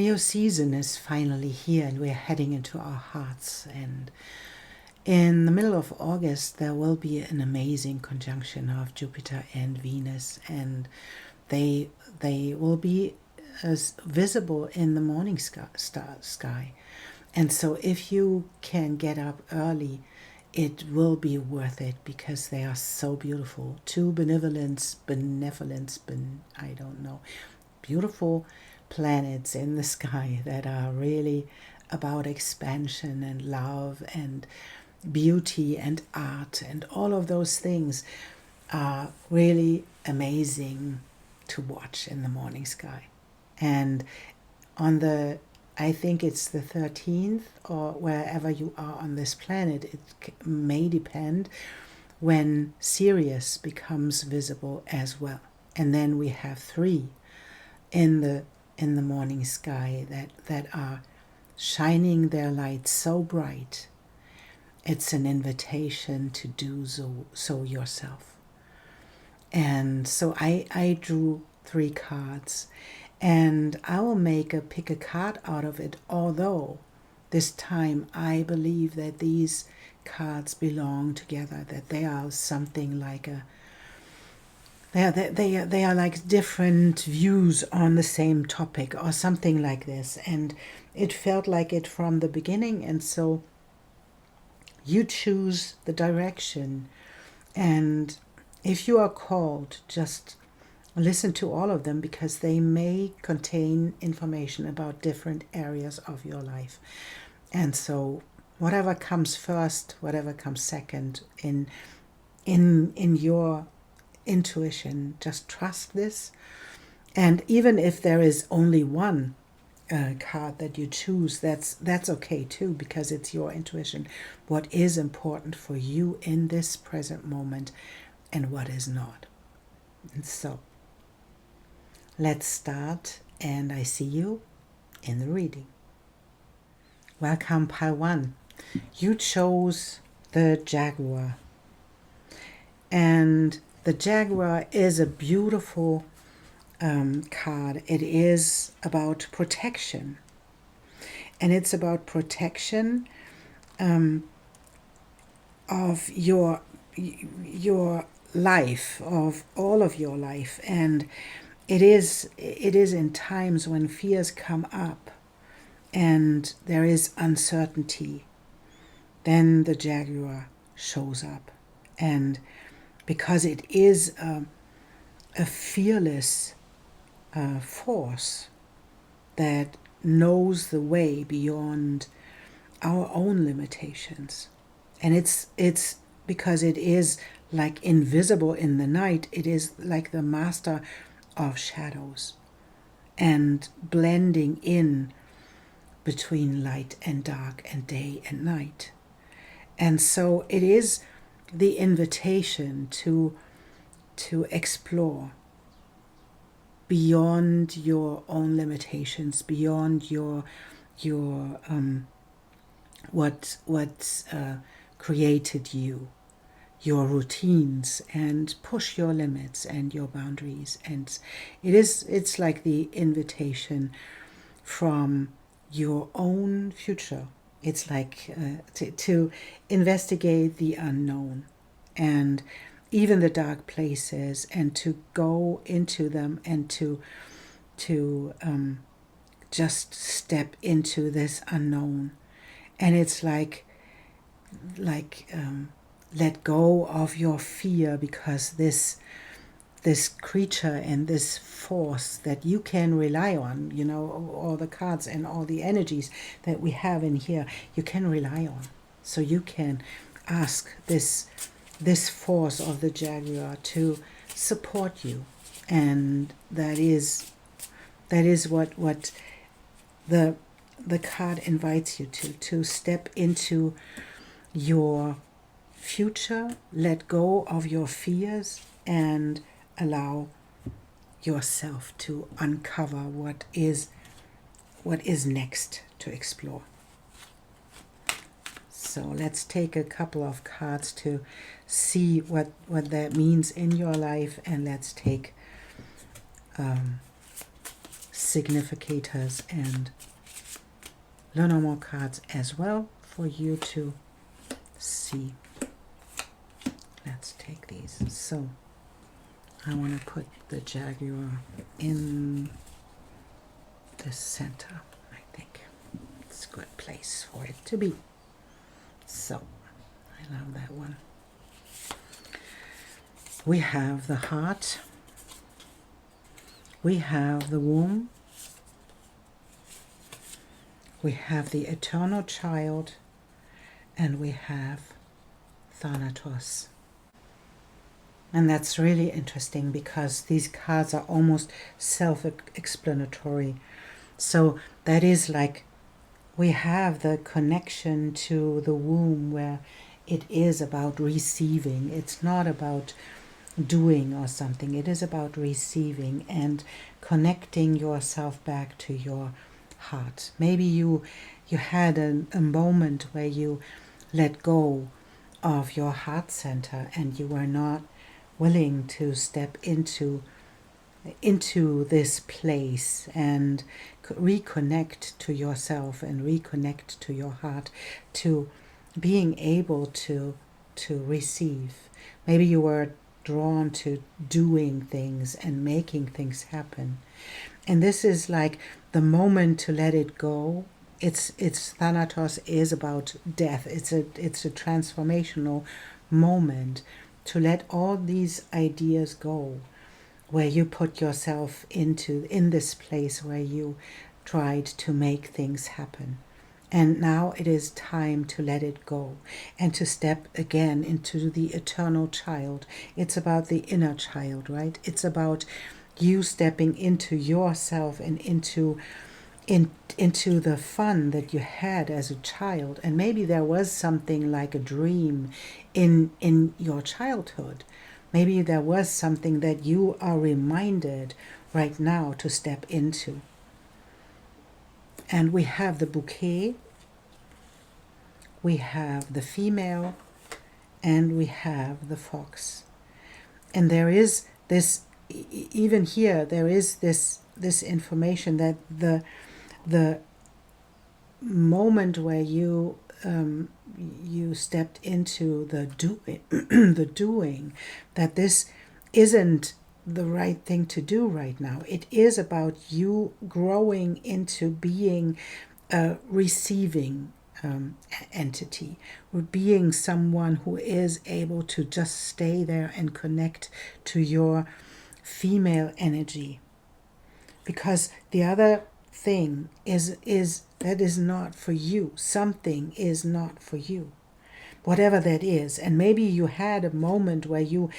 Leo season is finally here, and we're heading into our hearts. And in the middle of August, there will be an amazing conjunction of Jupiter and Venus, and they will be as visible in the morning sky. And so if you can get up early, it will be worth it, because they are so beautiful. Two I don't know, beautiful planets in the sky that are really about expansion and love and beauty and art, and all of those things are really amazing to watch in the morning sky. And on the, I think it's the 13th, or wherever you are on this planet, it may depend, when Sirius becomes visible as well. And then we have 3 in the morning sky that are shining their light so bright. It's an invitation to do so yourself. And so I drew 3 cards, and I will make a pick a card out of it, although this time I believe that these cards belong together, that they are something like they are like different views on the same topic or something like this. And it felt like it from the beginning, and so you choose the direction. And if you are called, just listen to all of them, because they may contain information about different areas of your life. And so whatever comes first, whatever comes second in your intuition, just trust this. And even if there is only one card that you choose, that's okay too, because it's your intuition, what is important for you in this present moment and what is not. And so let's start, and I see you in the reading. Welcome, pile 1. You chose the Jaguar, and the Jaguar is a beautiful card. It is about protection, and it's about protection of your life, of all of your life. And it is in times when fears come up and there is uncertainty, then the Jaguar shows up. And because it is a fearless force that knows the way beyond our own limitations. And it's because it is like invisible in the night, it is like the master of shadows and blending in between light and dark and day and night. And so it is the invitation to explore beyond your own limitations, beyond your what's created you, your routines, and push your limits and your boundaries. And it's like the invitation from your own future. It's like to investigate the unknown and even the dark places, and to go into them, and to just step into this unknown. And it's like let go of your fear, because this creature and this force that you can rely on, all the cards and all the energies that we have in here, you can rely on. So you can ask this force of the Jaguar to support you. And that is what the card invites you to step into your future, let go of your fears, and allow yourself to uncover what is next to explore. So let's take a couple of cards to see what that means in your life, and let's take significators and Lenormand cards as well for you to see. Let's take these. So I want to put the Jaguar in the center. I think it's a good place for it to be. So I love that one. We have the heart. We have the womb. We have the eternal child. And we have Thanatos. And that's really interesting because these cards are almost self-explanatory. So that is like we have the connection to the womb where it is about receiving. It's not about doing or something. It is about receiving and connecting yourself back to your heart. Maybe you had a moment where you let go of your heart center and you were not willing to step into this place and reconnect to yourself and reconnect to your heart, to being able to receive. Maybe you were drawn to doing things and making things happen. And this is like the moment to let it go. It's Thanatos is about death. It's a transformational moment to let all these ideas go, where you put yourself in this place where you tried to make things happen. And now it is time to let it go and to step again into the eternal child. It's about the inner child, right? It's about you stepping into yourself and into the fun that you had as a child. And maybe there was something like a dream in your childhood. Maybe there was something that you are reminded right now to step into. And we have the bouquet, we have the female, and we have the fox. And there is this, even here, there is this information that the moment where you stepped into the doing, that this isn't the right thing to do right now. It is about you growing into being a receiving entity, or being someone who is able to just stay there and connect to your female energy. Because the other thing is that is not for you. Something is not for you, whatever that is. And maybe you had a moment where you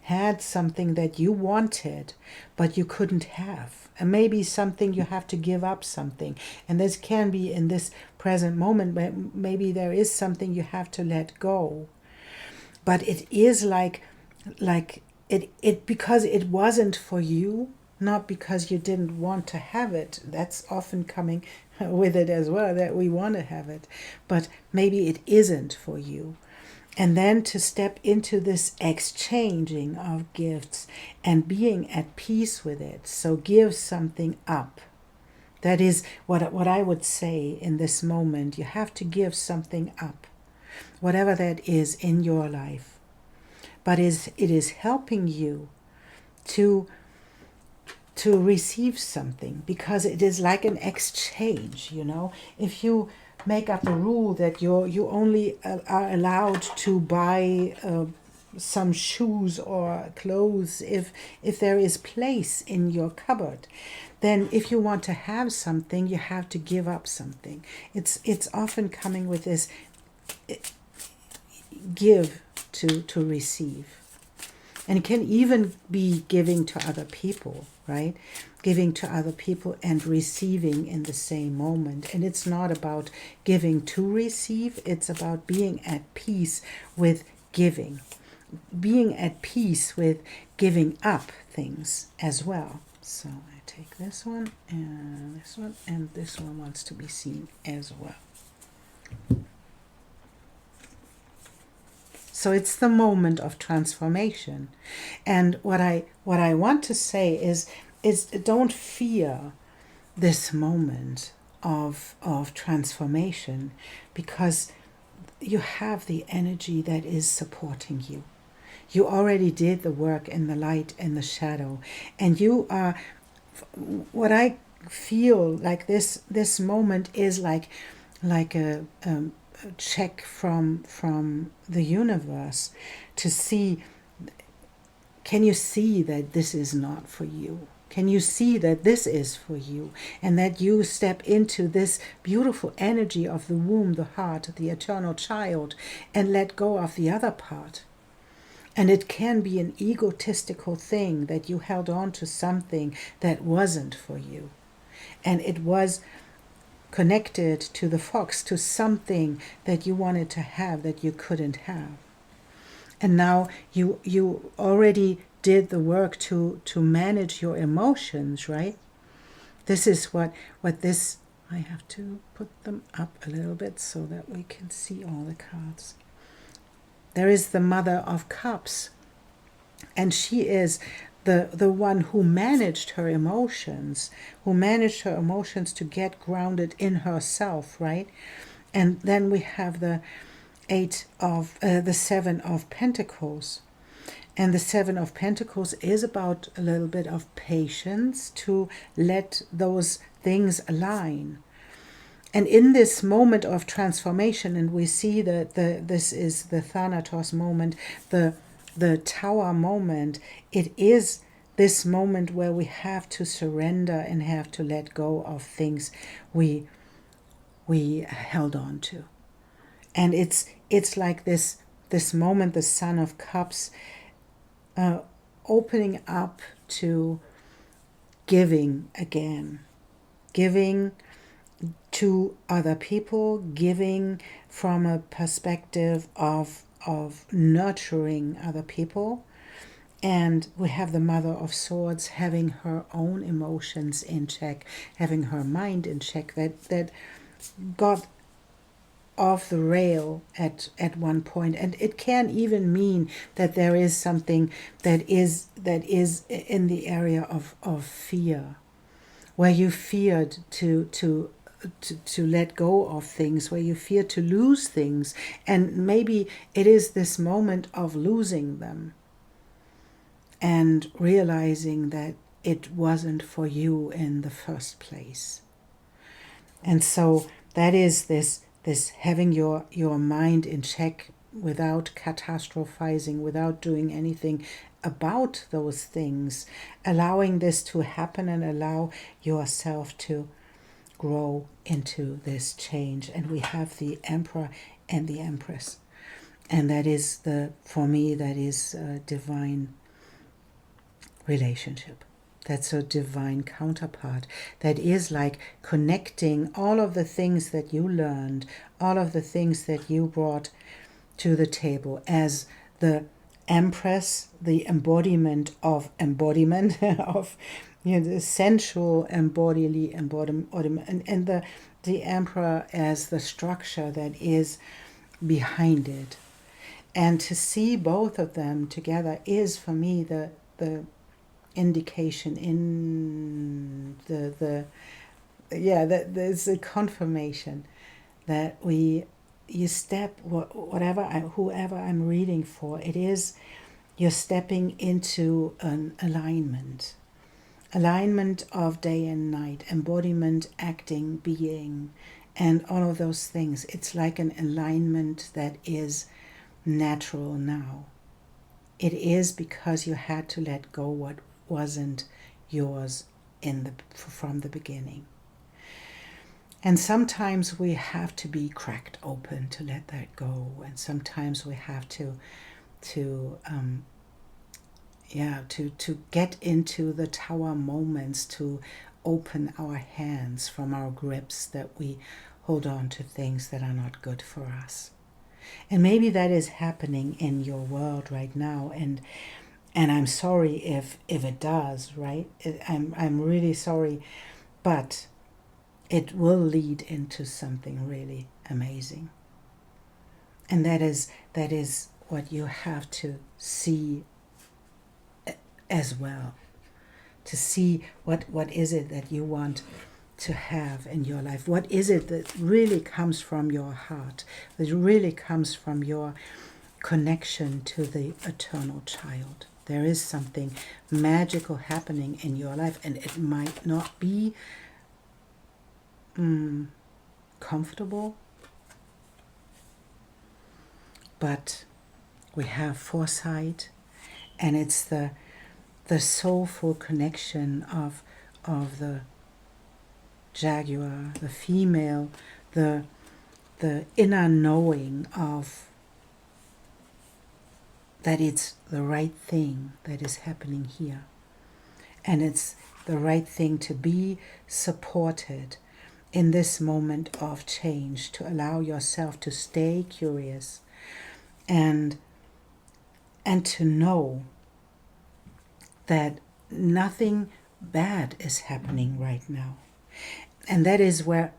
had something that you wanted but you couldn't have, and maybe something you have to give up something. And this can be in this present moment, but maybe there is something you have to let go. But it is like it because it wasn't for you, not because you didn't want to have it. That's often coming with it as well, that we want to have it, but maybe it isn't for you. And then to step into this exchanging of gifts and being at peace with it. So give something up. That is what I would say in this moment. You have to give something up, whatever that is in your life. But it is helping you to receive something, because it is like an exchange, you know. If you make up a rule that you only are allowed to buy some shoes or clothes if there is place in your cupboard, then if you want to have something, you have to give up something. It's often coming with this give to receive. And it can even be giving to other people, right? Giving to other people and receiving in the same moment. And it's not about giving to receive. It's about being at peace with giving. Being at peace with giving up things as well. So I take this one, and this one wants to be seen as well. So it's the moment of transformation. And what I want to say is don't fear this moment of transformation, because you have the energy that is supporting you. You already did the work in the light and the shadow, and you are, what I feel like this moment is like a check from the universe to see, can you see that this is not for you? Can you see that this is for you, and that you step into this beautiful energy of the womb, the heart, the eternal child, and let go of the other part? And it can be an egotistical thing that you held on to something that wasn't for you. And it was connected to the fox, to something that you wanted to have that you couldn't have. And now you already did the work to manage your emotions, right? This is what this, I have to put them up a little bit so that we can see all the cards. There is the Mother of Cups, and she is the one who managed her emotions, to get grounded in herself, right? And then we have the Seven of Pentacles. And the Seven of Pentacles is about a little bit of patience to let those things align. And in this moment of transformation, and we see that this is the Thanatos moment, the Tower moment, it is this moment where we have to surrender and have to let go of things we held on to. And it's like this moment, the Son of Cups, opening up to giving again, giving to other people, giving from a perspective of nurturing other people. And we have the Mother of Swords having her own emotions in check, having her mind in check, that got off the rail at one point. And it can even mean that there is something that is in the area of fear, where you feared to let go of things, where you fear to lose things, and maybe it is this moment of losing them and realizing that it wasn't for you in the first place. And so that is this having your mind in check without catastrophizing, without doing anything about those things, allowing this to happen and allow yourself to grow into this change. And we have the Emperor and the Empress, and that is for me that is a divine relationship. That's a divine counterpart that is like connecting all of the things that you learned, all of the things that you brought to the table as the Empress, the embodiment of the sensual embodiment, and the Emperor as the structure that is behind it. And to see both of them together is for me the indication in that there's a confirmation that you step, whoever I'm reading for, it is you're stepping into an alignment of day and night, embodiment, acting, being, and all of those things. It's like an alignment that is natural now. It is because you had to let go what wasn't yours from the beginning. And sometimes we have to be cracked open to let that go, and sometimes we have to get into the tower moments, to open our hands from our grips that we hold on to things that are not good for us. And maybe that is happening in your world right now, and I'm sorry if it does, right? I'm really sorry, but it will lead into something really amazing. And that is what you have to see as well. to see what is it that you want to have in your life. What is it that really comes from your heart, that really comes from your connection to the eternal child. There is something magical happening in your life, and it might not be comfortable, but we have foresight, and it's the soulful connection of the jaguar, the female, the inner knowing of that it's the right thing that is happening here. And it's the right thing to be supported in this moment of change, to allow yourself to stay curious and to know that nothing bad is happening right now. And that is where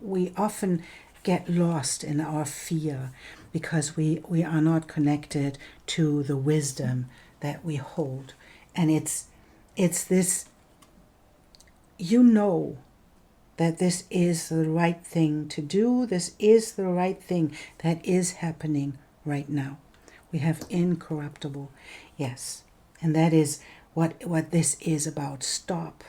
we often get lost in our fear, because we are not connected to the wisdom that we hold. And it's this, you know, that this is the right thing to do. This is the right thing that is happening right now. We have incorruptible, yes. And that is what this is about. Stop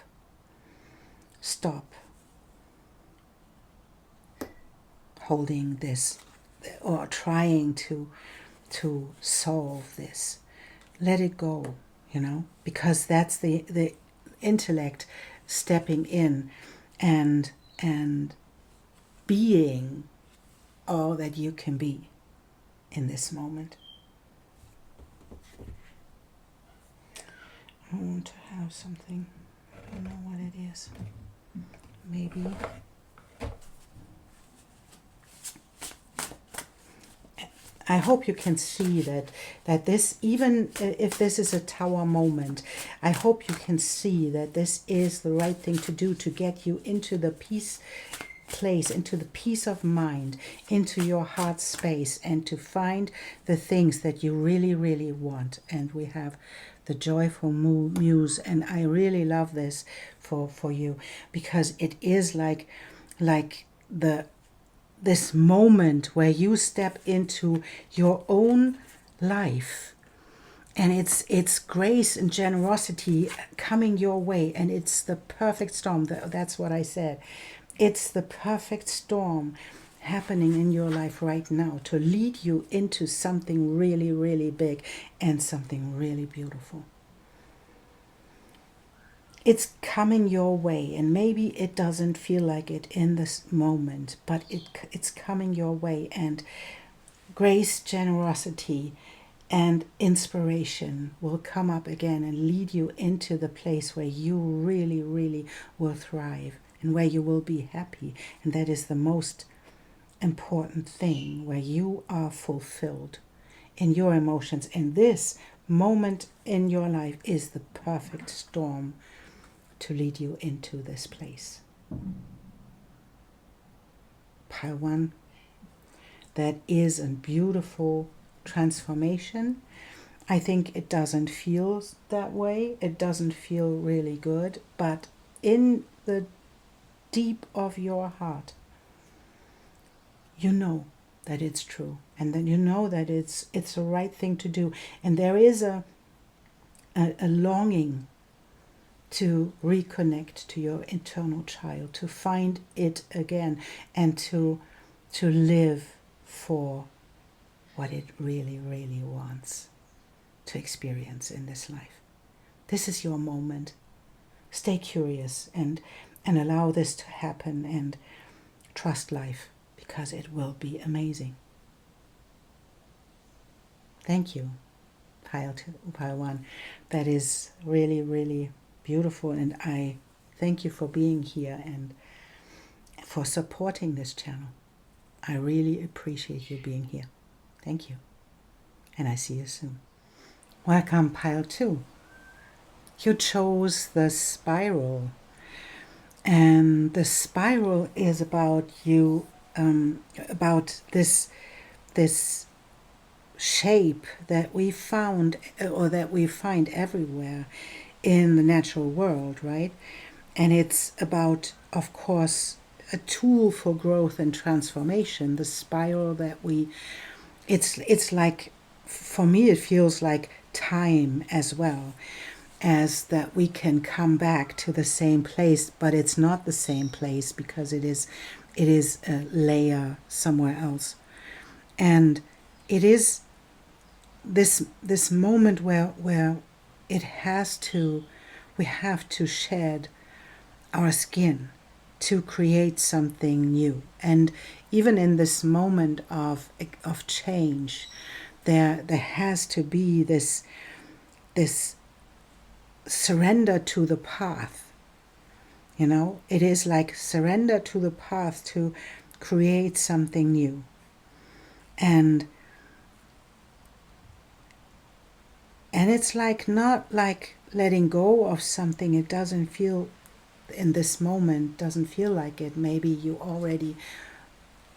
holding this or trying to solve this. Let it go, because that's the intellect stepping in and being all that you can be in this moment. I want to have something. I don't know what it is. Maybe. I hope you can see that this, even if this is a tower moment, I hope you can see that this is the right thing to do to get you into the peace place, into the peace of mind, into your heart space, and to find the things that you really, really want. And we have the joyful muse, and I really love this for you, because it is like this moment where you step into your own life, and it's grace and generosity coming your way, and it's the perfect storm. That's what I said. It's the perfect storm happening in your life right now to lead you into something really, really big and something really beautiful. It's coming your way, and maybe it doesn't feel like it in this moment, but it's coming your way, and grace, generosity, and inspiration will come up again and lead you into the place where you really, really will thrive and where you will be happy. And that is the most important thing, where you are fulfilled in your emotions. And this moment in your life is the perfect storm to lead you into this place. Pile 1, that is a beautiful transformation. I think it doesn't feel that way. It doesn't feel really good, but in the deep of your heart, you know that it's true, and then you know that it's the right thing to do. And there is a longing to reconnect to your internal child, to find it again, and to live for what it really, really wants to experience in this life. This is your moment. Stay curious and allow this to happen, and trust life, because it will be amazing. Thank you, pile 1. That is really, really beautiful, and I thank you for being here and for supporting this channel. I really appreciate you being here. Thank you, and I see you soon. Welcome, pile 2. You chose the spiral, and the spiral is about you, about this shape that we found, or that we find everywhere in the natural world, right? And it's about, of course, a tool for growth and transformation. The spiral that it's like, for me, it feels like time as well, as that we can come back to the same place, but it's not the same place because it is a layer somewhere else. And it is this moment where it has to, we have to shed our skin to create something new. And even in this moment of change, there has to be this surrender to the path. You know, it is like surrender to the path to create something new. And it's like, not like letting go of something. It doesn't feel, in this moment, doesn't feel like it. Maybe you already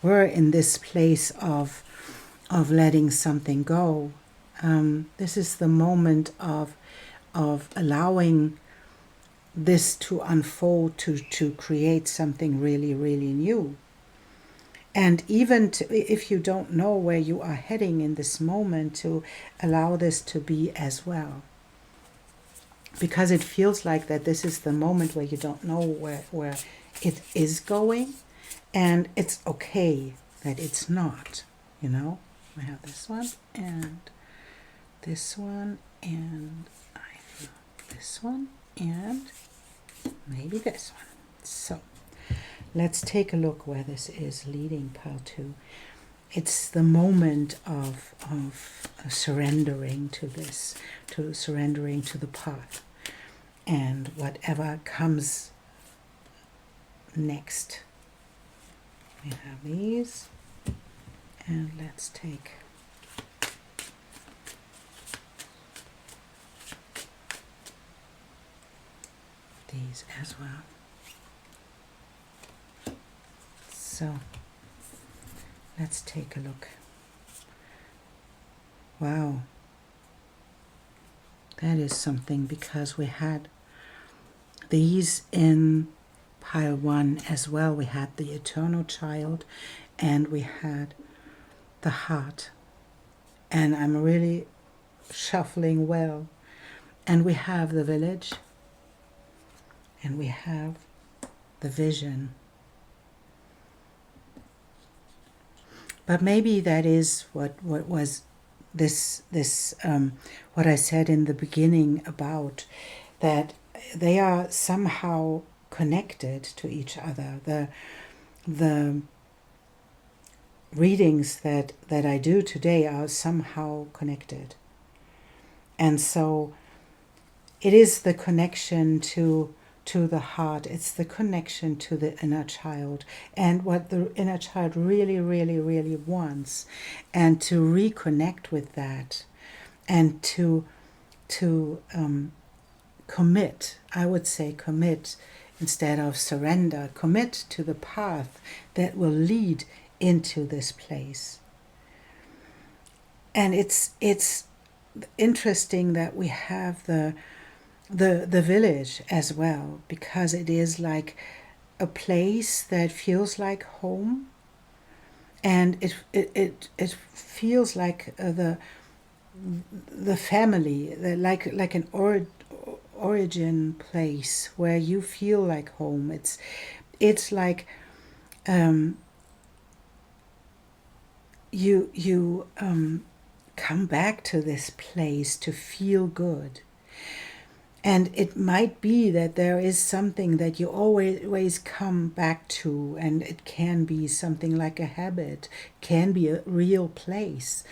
were in this place of letting something go. This is the moment of allowing this to unfold, to create something really, really new. And even if you don't know where you are heading in this moment, to allow this to be as well. Because it feels like that this is the moment where you don't know where it is going. And it's okay that it's not, you know. I have this one and this one and I feel this one and maybe this one. So let's take a look where this is leading, pile 2. It's the moment of surrendering to this, to surrendering to the path, and whatever comes next. We have these, and let's take these as well. So let's take a look. Wow, that is something, because we had these in pile 1 as well. We had the eternal child and we had the heart. And I'm really shuffling well. And we have the village and we have the vision. But maybe that is what was this what I said in the beginning about that they are somehow connected to each other. The readings that I do today are somehow connected. And so it is the connection to the heart. It's the connection to the inner child and what the inner child really, really, really wants, and to reconnect with that and to commit. I would say commit instead of surrender. Commit to the path that will lead into this place. And it's interesting that we have the village as well, because it is like a place that feels like home, and it feels like the family, like an origin place where you feel like home. It's like you come back to this place to feel good. And it might be that there is something that you always come back to, and it can be something like a habit, can be a real place,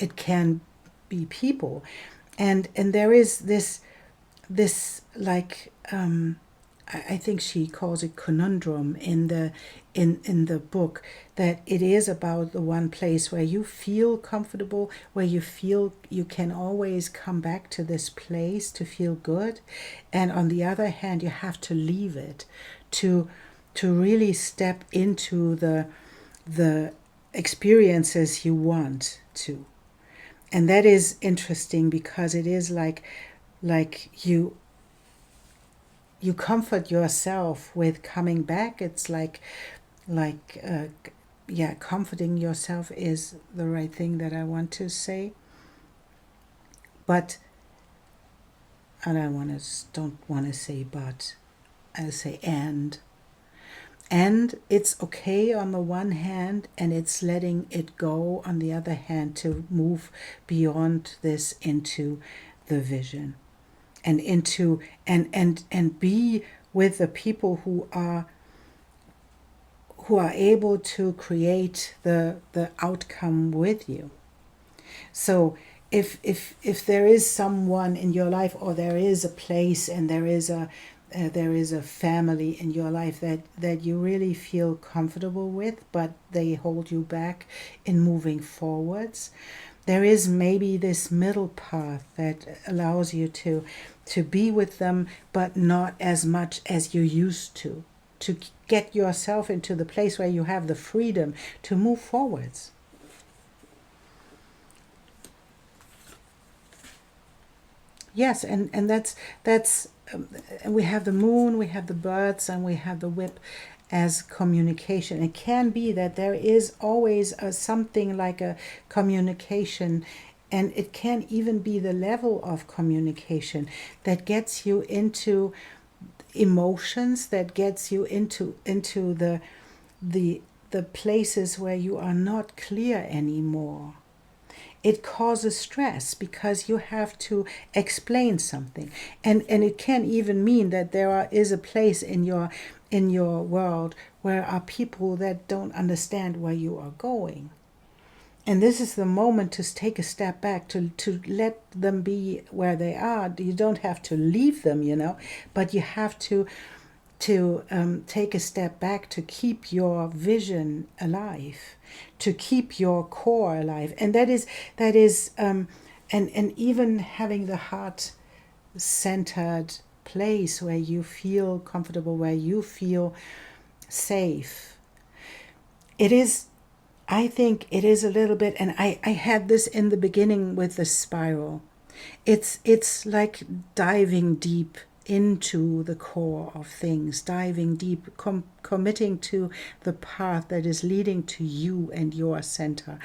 it can be people, and there is this like I think she calls it conundrum in the book, that it is about the one place where you feel comfortable, where you feel you can always come back to this place to feel good, and on the other hand you have to leave it to really step into the experiences you want to. And that is interesting, because it is like you you comfort yourself with coming back. It's yeah, comforting yourself is the right thing that I want to say. But I don't want to say but. I say and. And it's okay on the one hand, and it's letting it go on the other hand to move beyond this into the vision and into and be with the people who are able to create the outcome with you. So if there is someone in your life, or there is a place, and there is a family in your life that you really feel comfortable with, but they hold you back in moving forwards, there is maybe this middle path that allows you to be with them, but not as much as you used to get yourself into the place where you have the freedom to move forwards. Yes, and that's we have the moon, we have the birds, and we have the whip as communication. It can be that there is always something like a communication, and it can even be the level of communication that gets you into emotions, that gets you into the places where you are not clear anymore. It causes stress because you have to explain something, and it can even mean that is a place in your world where are people that don't understand where you are going. And this is the moment to take a step back, to let them be where they are. You don't have to leave them, but you have to take a step back to keep your vision alive, to keep your core alive. And that is and even having the heart-centered place where you feel comfortable, where you feel safe. I think it is a little bit, and I had this in the beginning with the spiral. It's like diving deep into the core of things, diving deep, committing to the path that is leading to you and your center.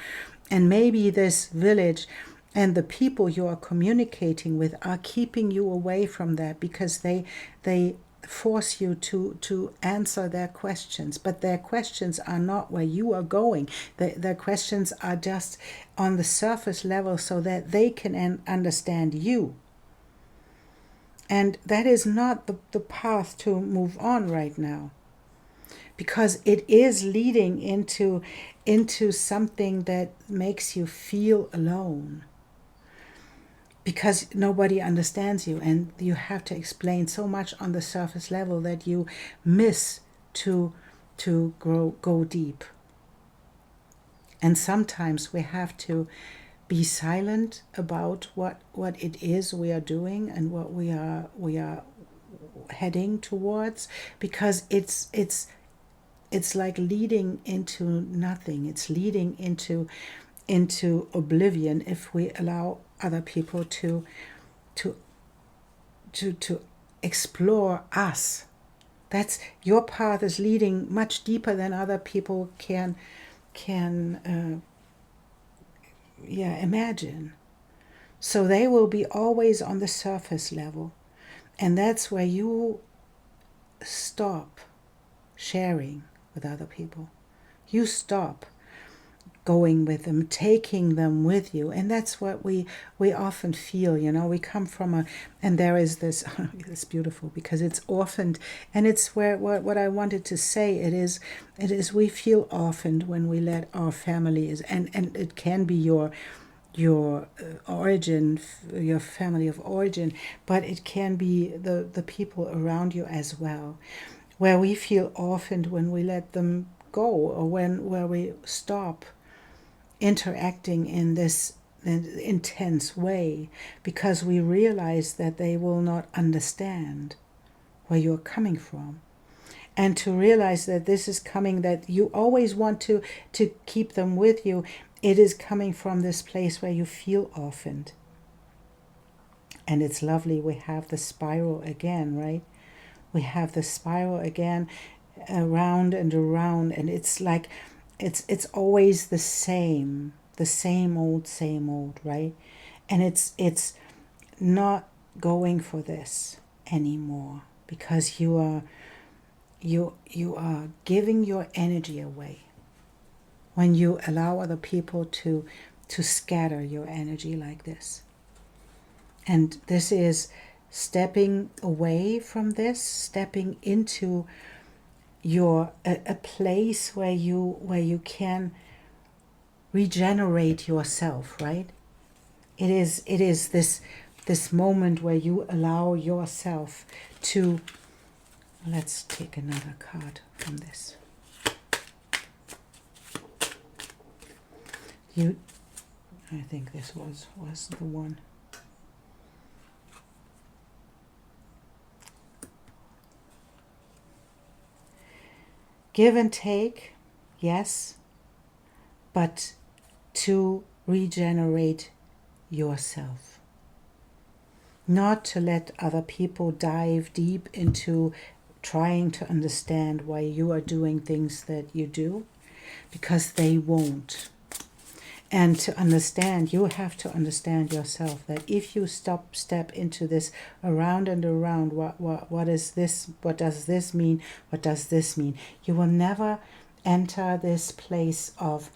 And maybe this village and the people you are communicating with are keeping you away from that because they force you to answer their questions, but their questions are not where you are going. Their questions are just on the surface level so that they can understand you. And that is not the path to move on right now, because it is leading into something that makes you feel alone, because nobody understands you, and you have to explain so much on the surface level that you miss to go deep. And sometimes we have to be silent about what it is we are doing and what we are heading towards, because it's like leading into nothing. It's leading into oblivion if we allow other people to explore us. That's your path is leading much deeper than other people can imagine. So they will be always on the surface level, and that's where you stop sharing with other people. You stop going with them, taking them with you. And that's what we often feel, we come from and there is this, it's beautiful because it's orphaned, and it's where what I wanted to say, it is we feel orphaned when we let our families, and it can be your origin, your family of origin, but it can be the people around you as well, where we feel orphaned when we let them go, or where we stop interacting in this intense way, because we realize that they will not understand where you're coming from. And to realize that this is coming, that you always want to keep them with you, it is coming from this place where you feel orphaned. And it's lovely, we have the spiral again, right? We have the spiral again, around and around, and it's like it's always the same old, right? And it's not going for this anymore, because you are giving your energy away when you allow other people to scatter your energy like this. And this is stepping away from this, stepping into your a place where you can regenerate yourself, right? It is this moment where you allow yourself to, let's take another card from this. I think this was the one. Give and take, yes, but to regenerate yourself. Not to let other people dive deep into trying to understand why you are doing things that you do, because they won't. And to understand, you have to understand yourself that if you step into this around and around, what is this? What does this mean? What does this mean? You will never enter this place of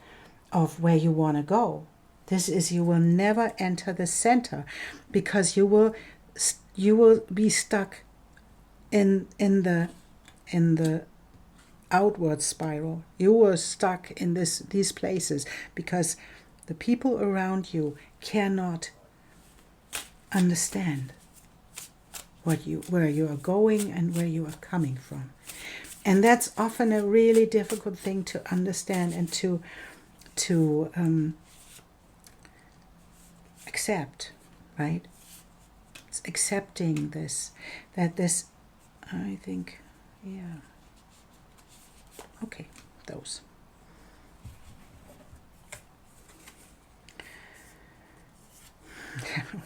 where you want to go. This is, you will never enter the center, because you will be stuck in the outward spiral. You were stuck in these places because the people around you cannot understand where you are going and where you are coming from. And that's often a really difficult thing to understand and to accept, right? It's accepting this, that this, I think, yeah. Okay, those.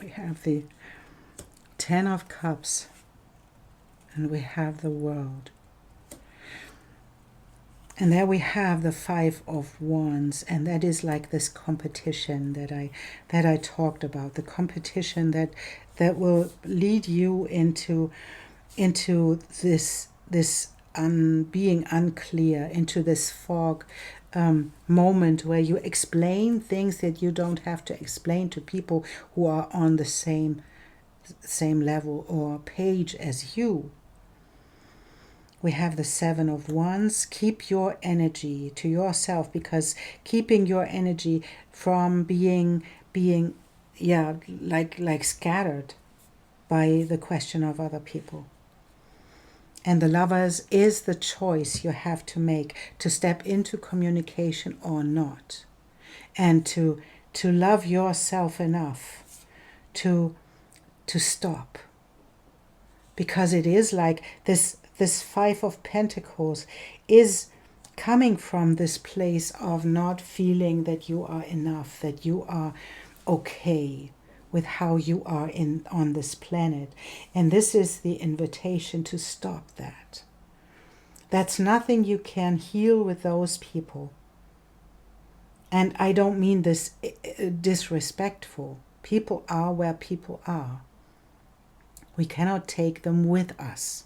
We have the 10 of Cups, and we have the World. And there we have the 5 of Wands, and that is like this competition that I talked about, the competition that will lead you into this being unclear, into this fog moment where you explain things that you don't have to explain to people who are on the same level or page as you. We have the 7 of Wands. Keep your energy to yourself, because keeping your energy from being like scattered by the question of other people. And the Lovers is the choice you have to make, to step into communication or not, and to love yourself enough to stop, because it is like this 5 of Pentacles is coming from this place of not feeling that you are enough, that you are okay with how you are on this planet. And this is the invitation to stop that. That's nothing you can heal with those people. And I don't mean this disrespectful. People are where people are. We cannot take them with us.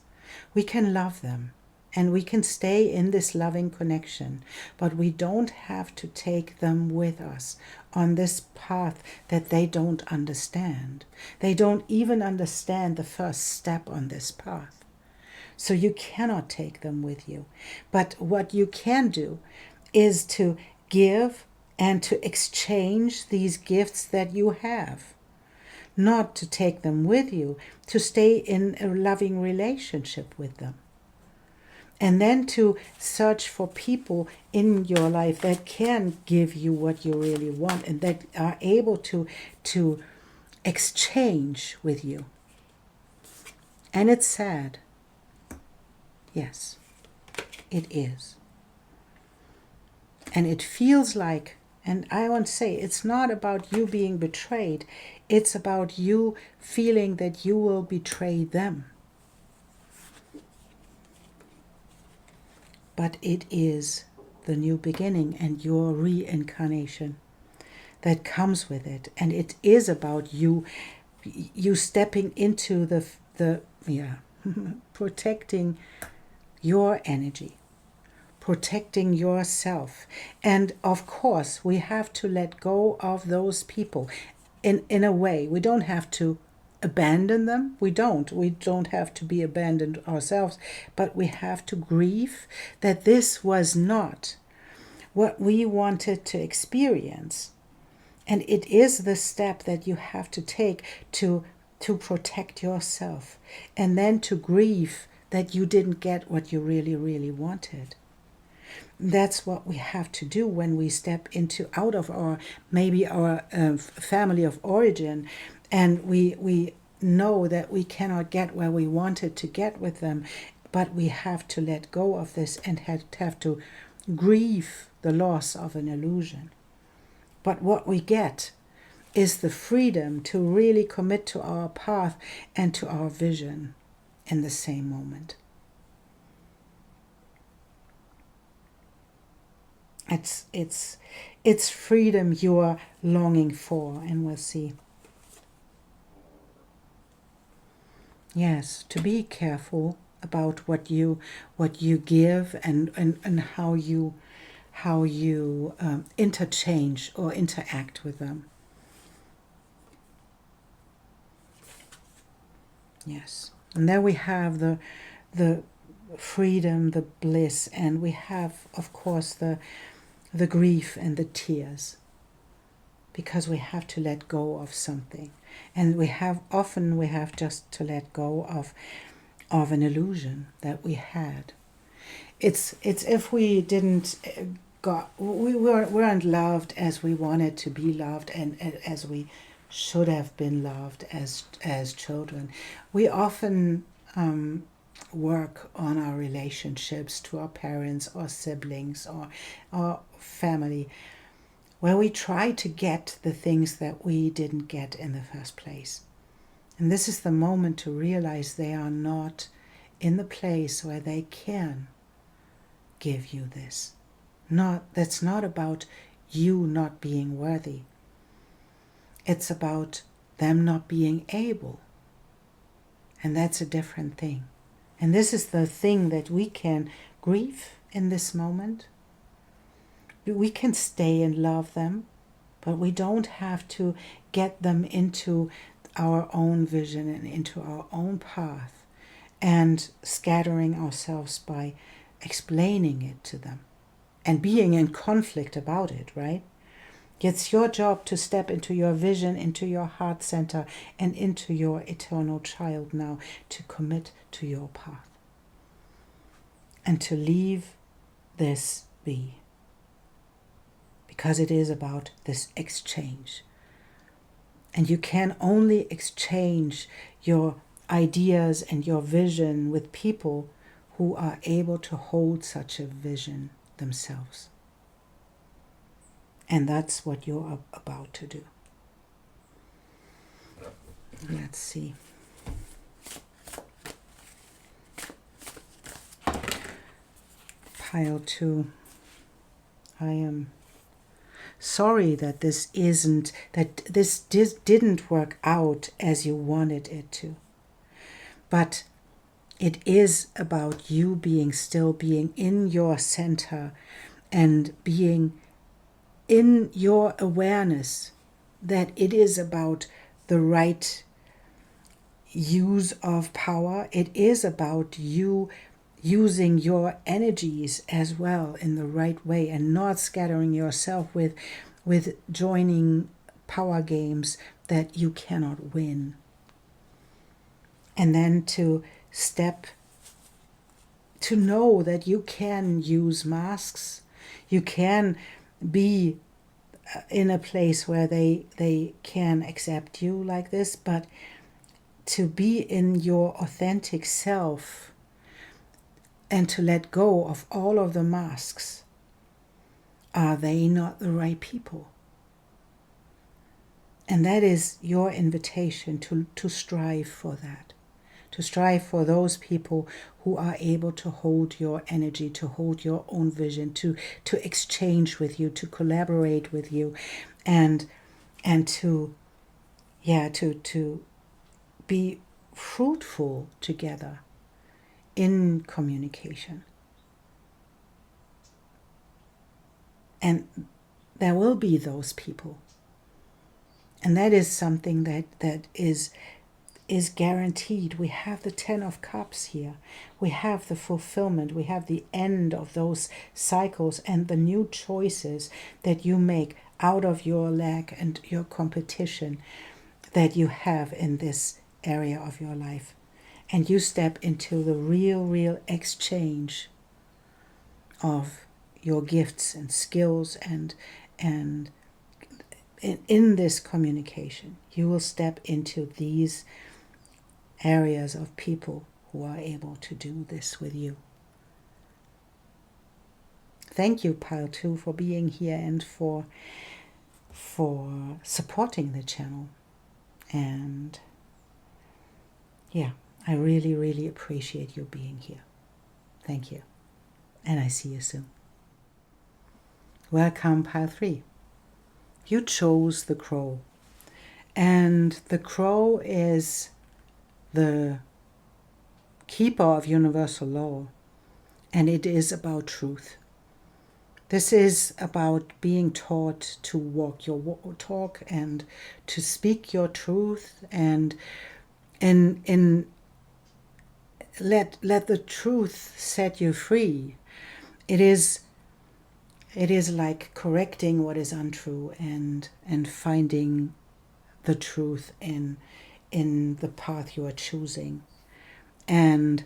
We can love them and we can stay in this loving connection, but we don't have to take them with us on this path that they don't understand. They don't even understand the first step on this path. So you cannot take them with you. But what you can do is to give and to exchange these gifts that you have. Not to take them with you, to stay in a loving relationship with them. And then to search for people in your life that can give you what you really want and that are able to exchange with you. And it's sad. Yes, it is. And it feels like, and I want to say, it's not about you being betrayed. It's about you feeling that you will betray them. but it is the new beginning and your reincarnation that comes with it. And it is about you stepping into the protecting your energy, protecting yourself. And of course, we have to let go of those people in a way. We don't have to abandon them. We don't have to be abandoned ourselves, but we have to grieve that this was not what we wanted to experience. And it is the step that you have to take to protect yourself, and then to grieve that you didn't get what you really, really wanted. That's what we have to do when we step out of our family of origin, and we know that we cannot get where we wanted to get with them, but we have to let go of this and have to grieve the loss of an illusion. But what we get is the freedom to really commit to our path and to our vision in the same moment. It's freedom you are longing for, and we'll see. Yes, to be careful about what you give and how you interchange or interact with them. Yes, and then we have the freedom, the bliss, and we have, of course, the grief and the tears, because we have to let go of something, and we have just to let go of an illusion that we had. It's if we didn't we weren't loved as we wanted to be loved, and as we should have been loved as children. We often work on our relationships to our parents or siblings or our family, where we try to get the things that we didn't get in the first place. And this is the moment to realize they are not in the place where they can give you this. That's not about you not being worthy. It's about them not being able. And that's a different thing. And this is the thing that we can grieve in this moment. We can stay and love them, but we don't have to get them into our own vision and into our own path and scattering ourselves by explaining it to them and being in conflict about it, right? It's your job to step into your vision, into your heart center, and into your eternal child now, to commit to your path and to leave this be, because it is about this exchange. And you can only exchange your ideas and your vision with people who are able to hold such a vision themselves. And that's what you're about to do. Let's see. Pile 2. I am sorry that this didn't work out as you wanted it to. But it is about you still being in your center and being in your awareness that it is about the right use of power. It is about you using your energies as well in the right way and not scattering yourself with joining power games that you cannot win. And then to know that you can use masks, you can be in a place where they can accept you like this, but to be in your authentic self and to let go of all of the masks. Are they not the right people? And that is your invitation to strive for that, to strive for those people who are able to hold your energy, to hold your own vision, to exchange with you, to collaborate with you, and to be fruitful together in communication. And there will be those people. And that is something that is guaranteed. We have the 10 of Cups here. We have the fulfillment. We have the end of those cycles and the new choices that you make out of your lack and your competition that you have in this area of your life. And you step into the real exchange of your gifts and skills, and in this communication, you will step into these areas of people who are able to do this with you. Thank you, Pile 2, for being here and for supporting the channel. And yeah, I really appreciate you being here. Thank you. And I see you soon. Welcome, Pile 3. You chose the crow. And the crow is the keeper of universal law. And it is about truth. This is about being taught to walk your talk and to speak your truth, and let the truth set you free. It is like correcting what is untrue and finding the truth in the path you are choosing. And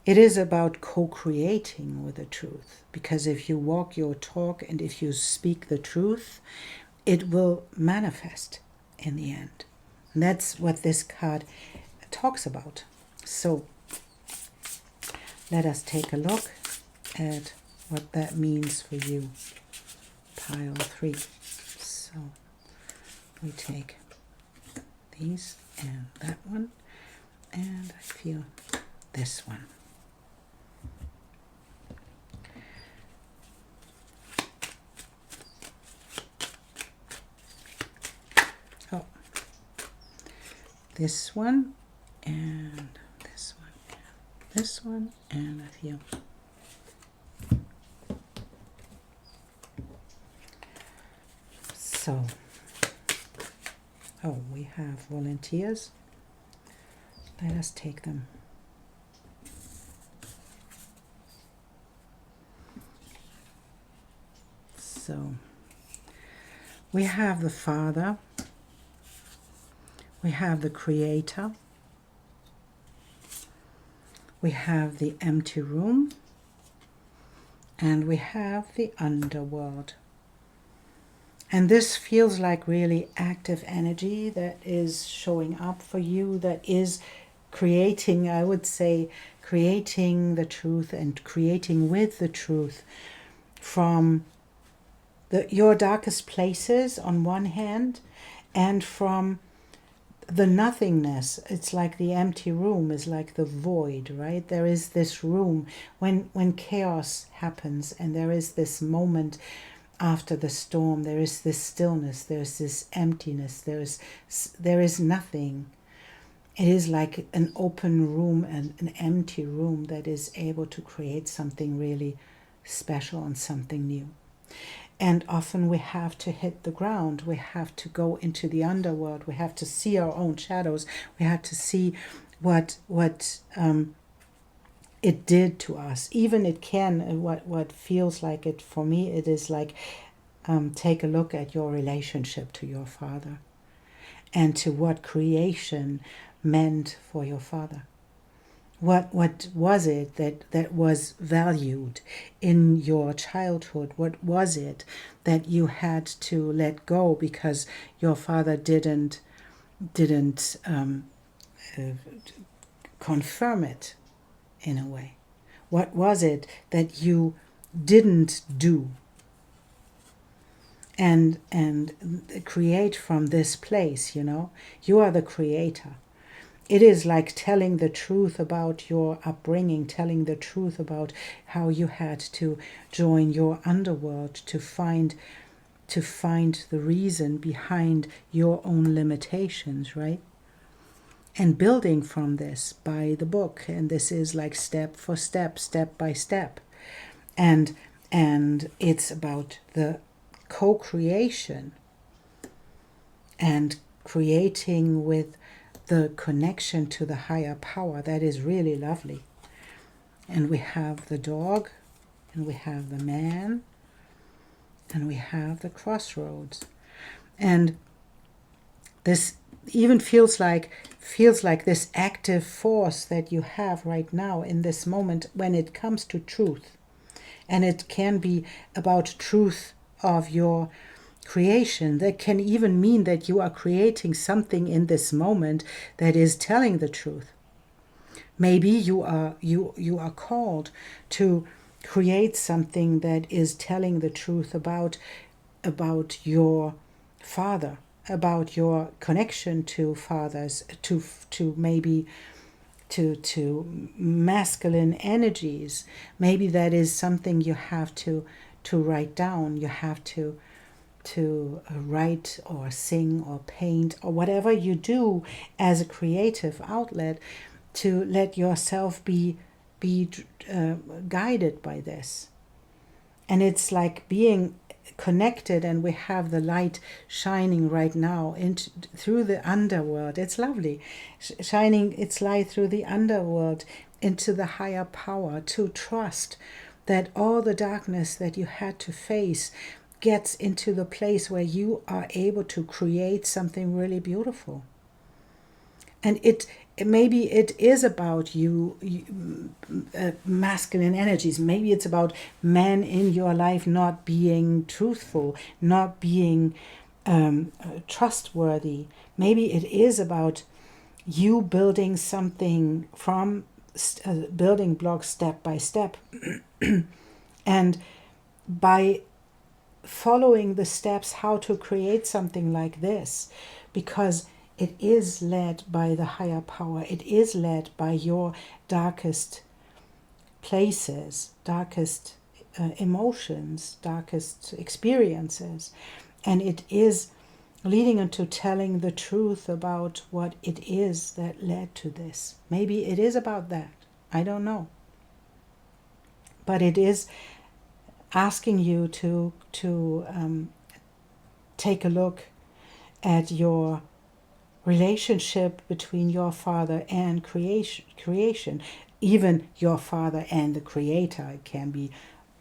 it is about co-creating with the truth, because if you walk your talk and if you speak the truth, it will manifest in the end. And that's what this card talks about. So let us take a look at what that means for you, Pile 3. So we take these and that one, and I feel this one. Oh, this one and this one and this one, and I feel so. Oh, we have volunteers. Let us take them. So we have the Father, we have the Creator, we have the empty room, and we have the underworld. And this feels like really active energy that is showing up for you, that is creating, I would say, creating the truth and creating with the truth from your darkest places on one hand, and from the nothingness. It's like the empty room is like the void, right? There is this room when chaos happens, and there is this moment after the storm, there is this stillness, there is this emptiness, there is nothing. It is like an open room and an empty room that is able to create something really special and something new. And often we have to hit the ground. We have to go into the underworld. We have to see our own shadows. We have to see what it did to us. Even it can, what feels like it, for me, it is like, take a look at your relationship to your father and to what creation meant for your father. What was it that was valued in your childhood? What was it that you had to let go because your father didn't confirm it in a way? What was it that you didn't do? And create from this place, you know. You are the creator. it is like telling the truth about your upbringing, telling the truth about how you had to join your underworld to find the reason behind your own limitations, right? And building from this by the book. And this is like step for step, step by step. And it's about the co-creation and creating with the connection to the higher power. That is really lovely. And we have the dog, and we have the man, and we have the crossroads. And this even feels like this active force that you have right now in this moment when it comes to truth. And it can be about truth of your creation. That can even mean that you are creating something in this moment that is telling the truth. Maybe you are called to create something that is telling the truth about your father, about your connection to fathers, to maybe to masculine energies. Maybe that is something you have to write down. You have to write or sing or paint or whatever you do as a creative outlet, to let yourself be guided by this. And it's like being connected, and we have the light shining right now through the underworld. It's lovely, shining its light through the underworld into the higher power, to trust that all the darkness that you had to face gets into the place where you are able to create something really beautiful. And maybe it is about masculine energies. Maybe it's about men in your life not being truthful, not being trustworthy. Maybe it is about you building something from building blocks step by step. And by following the steps how to create something like this, because it is led by the higher power. It is led by your darkest places, darkest emotions, darkest experiences. And it is leading into telling the truth about what it is that led to this. Maybe it is about that. I don't know. But it is asking you to take a look at your relationship between your father and creation. Even your father and the creator. It can be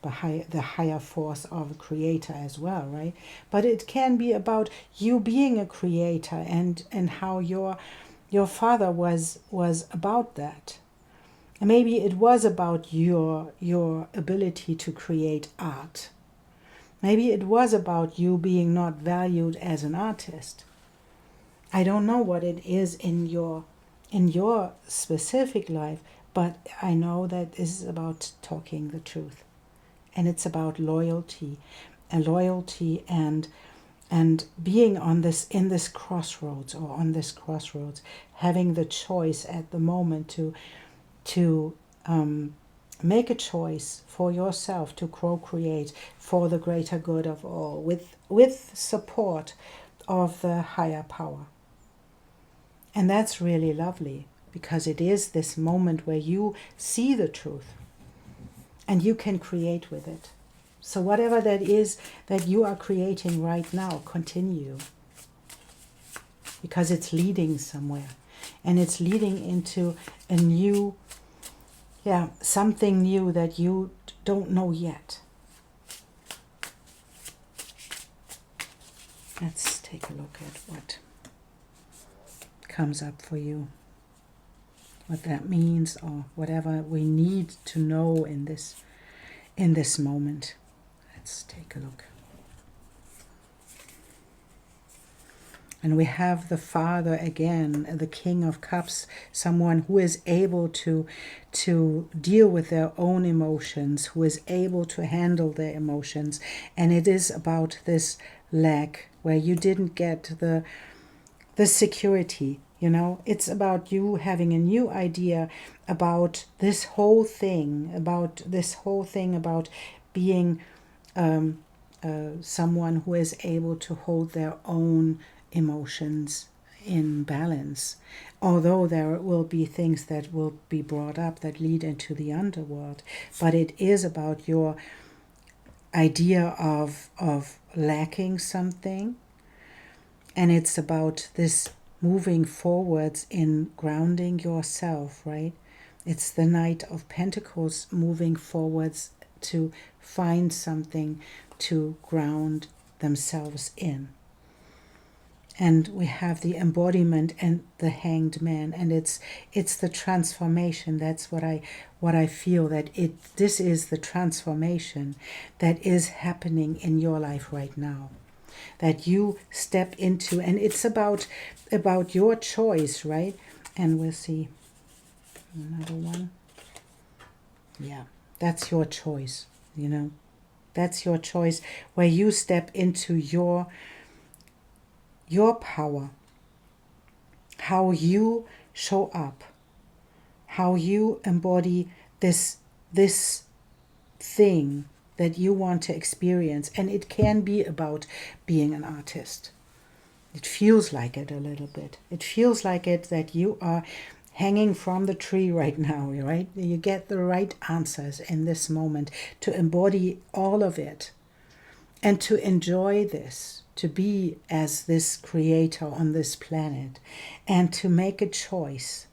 the higher force of a creator as well, right? But it can be about you being a creator, and how your father was about that. And maybe it was about your ability to create art. Maybe it was about you being not valued as an artist. I don't know what it is in your specific life, but I know that this is about talking the truth. And it's about loyalty and being in this crossroads, having the choice at the moment to make a choice for yourself to co-create for the greater good of all, with support of the higher power. And that's really lovely, because it is this moment where you see the truth and you can create with it. So whatever that is that you are creating right now, continue, because it's leading somewhere, and it's leading into a new, something new that you don't know yet. Let's take a look at what comes up for you, what that means, or whatever we need to know in this moment. Let's take a look. And we have the Father again, the King of Cups, someone who is able to deal with their own emotions, who is able to handle their emotions. And it is about this lack where you didn't get the security You know, it's about you having a new idea about this whole thing, about being someone who is able to hold their own emotions in balance. Although there will be things that will be brought up that lead into the underworld, but it is about your idea of lacking something, and it's about this moving forwards in grounding yourself, right? It's the Knight of Pentacles moving forwards to find something to ground themselves in. And we have the embodiment and the Hanged Man, and it's the transformation. That's what I feel, that this is the transformation that is happening in your life right now, that you step into, and it's about your choice, right? And we'll see another one. Yeah, that's your choice, you know. That's your choice, where you step into your power, how you show up, how you embody this thing that you want to experience. And it can be about being an artist. It feels like it a little bit. It feels like it, that you are hanging from the tree right now, right? You get the right answers in this moment to embody all of it and to enjoy this, to be as this creator on this planet, and to make a choice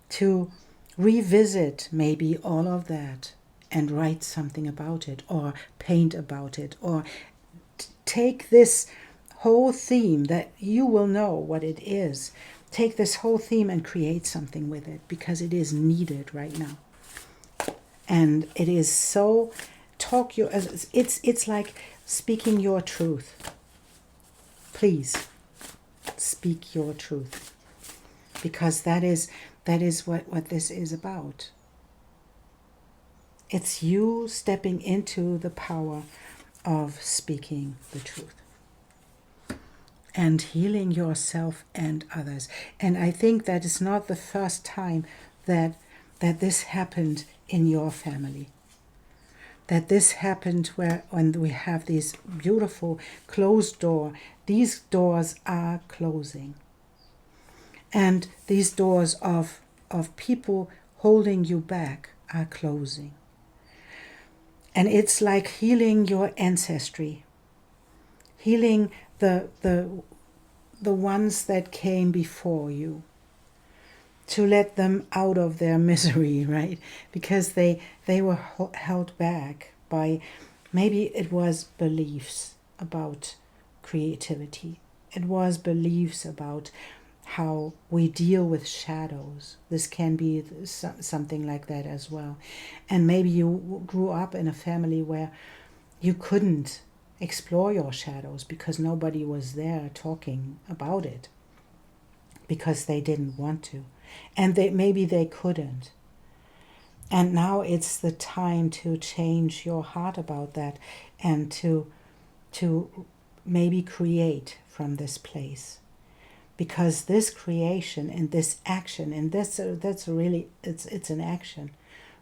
to revisit maybe all of that and write something about it, or paint about it, or take this whole theme that you will know what it is. Take this whole theme and create something with it, because it is needed right now. And it is so, it's like speaking your truth. Please speak your truth, because that is what this is about. It's you stepping into the power of speaking the truth and healing yourself and others. And I think that is not the first time that this happened in your family. That this happened when we have these beautiful closed doors. These doors are closing. And these doors of people holding you back are closing. And it's like healing your ancestry. Healing the ones that came before you, to let them out of their misery, right? Because they were held back by, maybe it was beliefs about creativity. It was beliefs about how we deal with shadows. This can be something like that as well. And maybe you grew up in a family where you couldn't explore your shadows because nobody was there talking about it, because they didn't want to, and maybe they couldn't. And now it's the time to change your heart about that, and to maybe create from this place, because this creation and this action, and that's really, it's an action,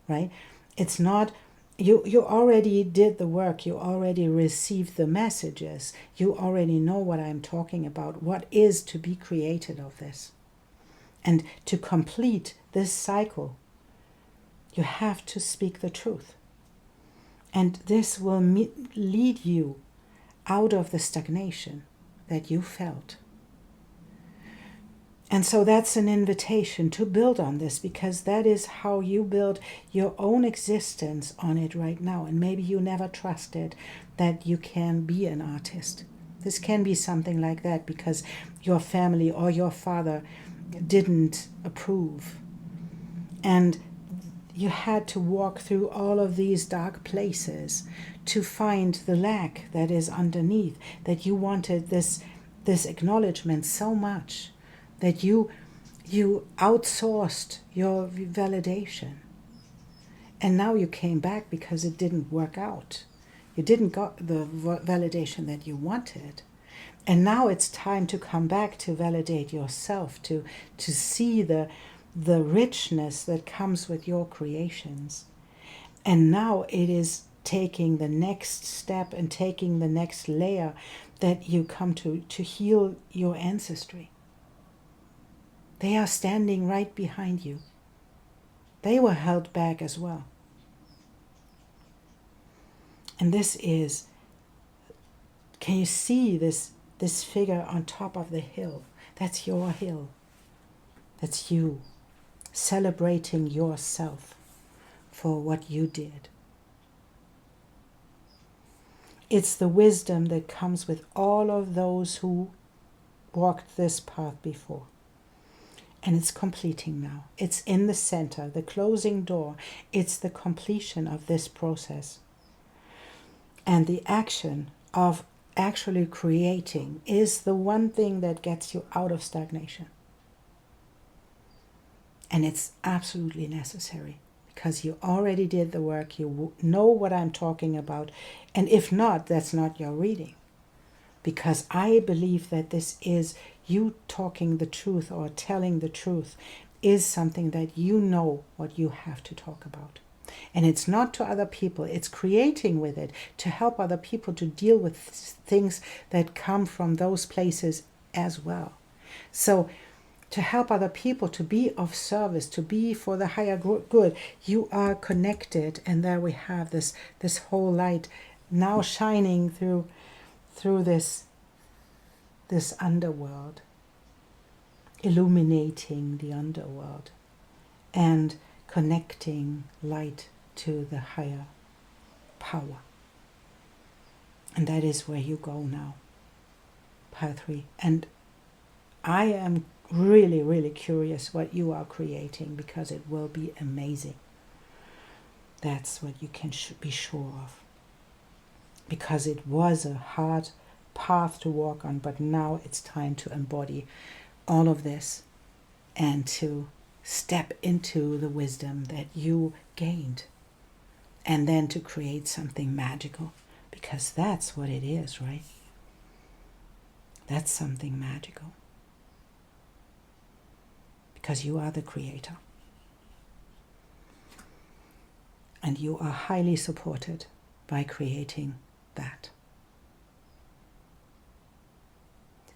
right? It's not, you already did the work, you already received the messages, you already know what I'm talking about, what is to be created of this. And to complete this cycle, you have to speak the truth. And this will lead you out of the stagnation that you felt. And so that's an invitation to build on this, because that is how you build your own existence on it right now. And maybe you never trusted that you can be an artist. This can be something like that because your family or your father didn't approve. And you had to walk through all of these dark places to find the lack that is underneath, that you wanted this acknowledgement so much that you outsourced your validation. And now you came back because it didn't work out. You didn't got the validation that you wanted. And now it's time to come back to validate yourself, to see the richness that comes with your creations. And now it is taking the next step and taking the next layer that you come to heal your ancestry. They are standing right behind you. They were held back as well. And this is, can you see this figure on top of the hill? That's your hill. That's you celebrating yourself for what you did. It's the wisdom that comes with all of those who walked this path before. And it's completing now. It's in the center, the closing door. It's the completion of this process. And the action of actually creating is the one thing that gets you out of stagnation. And it's absolutely necessary because you already did the work. You know what I'm talking about. And if not, that's not your reading. Because I believe that this is you talking the truth or telling the truth is something that you know what you have to talk about. And it's not to other people, it's creating with it to help other people to deal with things that come from those places as well. So to help other people, to be of service, to be for the higher good, you are connected. And there we have this whole light now shining through this underworld, illuminating the underworld and connecting light to the higher power. And that is where you go now, Path 3. And I am really, really curious what you are creating, because it will be amazing. That's what you can be sure of. Because it was a hard path to walk on, but now it's time to embody all of this and to step into the wisdom that you gained, and then to create something magical, because that's what it is, right? That's something magical, because you are the creator, and you are highly supported by creating that.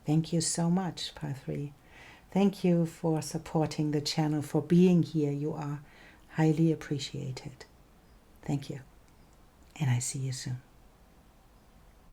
Thank you so much, Path 3. Thank you for supporting the channel, for being here. You are highly appreciated. Thank you. And I see you soon.